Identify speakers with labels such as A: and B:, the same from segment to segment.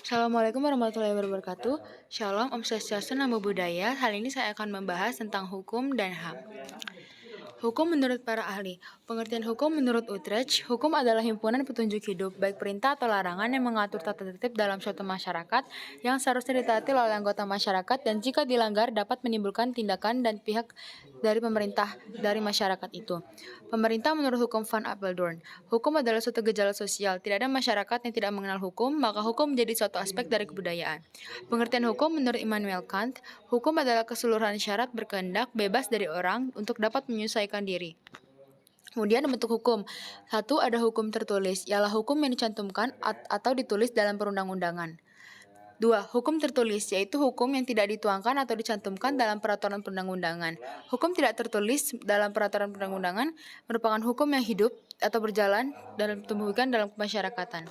A: Assalamualaikum warahmatullahi wabarakatuh. Shalom, Om Swastiastu, Namo Buddhaya. Hal ini saya akan membahas tentang hukum dan HAM. Hukum menurut para ahli. Pengertian hukum menurut Utrecht, hukum adalah himpunan petunjuk hidup, baik perintah atau larangan yang mengatur tata tertib dalam suatu masyarakat yang seharusnya ditaati oleh anggota masyarakat dan jika dilanggar dapat menimbulkan tindakan dan pihak dari pemerintah dari masyarakat itu. Pemerintah menurut hukum Van Apeldoorn, hukum adalah suatu gejala sosial. Tidak ada masyarakat yang tidak mengenal hukum, maka hukum menjadi suatu aspek dari kebudayaan. Pengertian hukum menurut Immanuel Kant, hukum adalah keseluruhan syarat berkehendak bebas dari orang untuk dapat menyesuaikan diri. Kemudian bentuk hukum. 1. Ada hukum tertulis, ialah hukum yang dicantumkan atau ditulis dalam perundang-undangan. 2. Hukum tertulis, yaitu hukum yang tidak dituangkan atau dicantumkan dalam peraturan perundang-undangan. Hukum tidak tertulis dalam peraturan perundang-undangan merupakan hukum yang hidup atau berjalan dalam tumbuhkan dalam kemasyarakatan.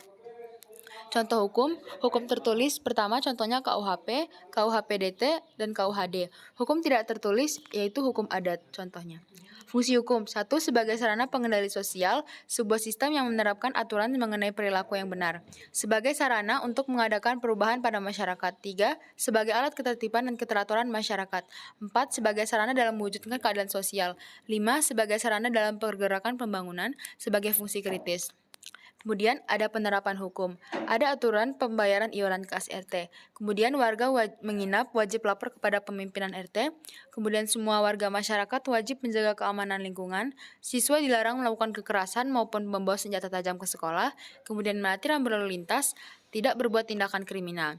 A: Contoh hukum tertulis pertama contohnya KUHP, KUHPDT, dan KUHD. Hukum tidak tertulis yaitu hukum adat contohnya. Fungsi hukum 1. Sebagai sarana pengendali sosial, sebuah sistem yang menerapkan aturan mengenai perilaku yang benar. Sebagai sarana untuk mengadakan perubahan pada masyarakat. 3. Sebagai alat ketertiban dan keteraturan masyarakat. 4. Sebagai sarana dalam mewujudkan keadilan sosial. 5. Sebagai sarana dalam pergerakan pembangunan sebagai fungsi kritis. Kemudian ada penerapan hukum. Ada aturan pembayaran iuran kas RT. Kemudian warga menginap wajib lapor kepada pemimpinan RT. Kemudian semua warga masyarakat wajib menjaga keamanan lingkungan. Siswa dilarang melakukan kekerasan maupun membawa senjata tajam ke sekolah. Kemudian melatih berlalu lintas, tidak berbuat tindakan kriminal.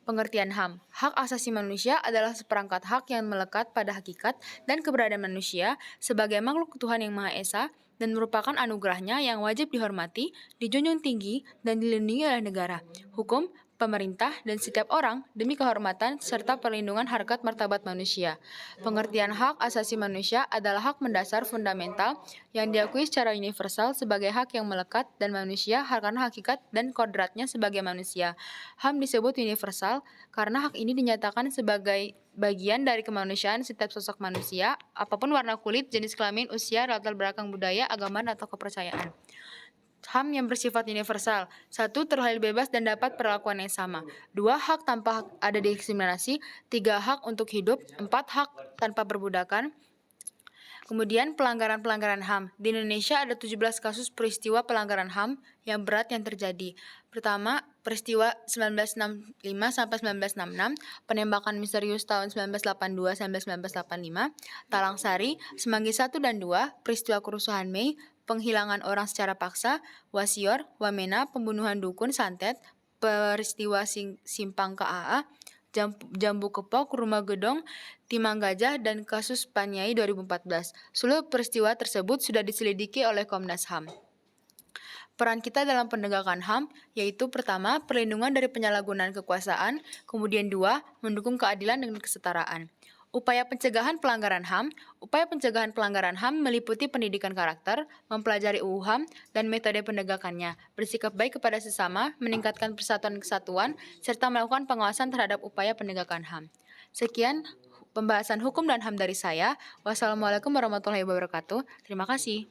A: Pengertian HAM. Hak asasi manusia adalah seperangkat hak yang melekat pada hakikat dan keberadaan manusia sebagai makhluk Tuhan yang Maha Esa dan merupakan anugerahnya yang wajib dihormati, dijunjung tinggi, dan dilindungi oleh negara, hukum, pemerintah, dan setiap orang demi kehormatan serta perlindungan harkat martabat manusia. Pengertian hak asasi manusia adalah hak mendasar fundamental yang diakui secara universal sebagai hak yang melekat dan manusia karena hakikat dan kodratnya sebagai manusia. HAM disebut universal karena hak ini dinyatakan sebagai bagian dari kemanusiaan setiap sosok manusia, apapun warna kulit, jenis kelamin, usia, latar belakang budaya, agama, atau kepercayaan. HAM yang bersifat universal. 1. Terlahir bebas dan dapat perlakuan yang sama. 2. Hak tanpa ada diskriminasi. 3. Hak untuk hidup. 4. Hak tanpa perbudakan. Kemudian pelanggaran-pelanggaran HAM. Di Indonesia ada 17 kasus peristiwa pelanggaran HAM yang berat yang terjadi. Pertama, peristiwa 1965 sampai 1966, penembakan misterius tahun 1982 sampai 1985, Talang Sari, Semanggi 1 dan 2, peristiwa kerusuhan Mei, penghilangan orang secara paksa, Wasior, Wamena, pembunuhan dukun santet, peristiwa Simpang KAA, Jambu Kepok, Rumah Gedong, Timang Gajah, dan kasus Paniai 2014. Seluruh peristiwa tersebut sudah diselidiki oleh Komnas HAM. Peran kita dalam penegakan HAM yaitu pertama, perlindungan dari penyalahgunaan kekuasaan, kemudian 2, mendukung keadilan dan kesetaraan. Upaya pencegahan pelanggaran HAM. Upaya pencegahan pelanggaran HAM meliputi pendidikan karakter, mempelajari UU HAM, dan metode penegakannya, bersikap baik kepada sesama, meningkatkan persatuan kesatuan, serta melakukan pengawasan terhadap upaya penegakan HAM. Sekian pembahasan hukum dan HAM dari saya. Wassalamualaikum warahmatullahi wabarakatuh. Terima kasih.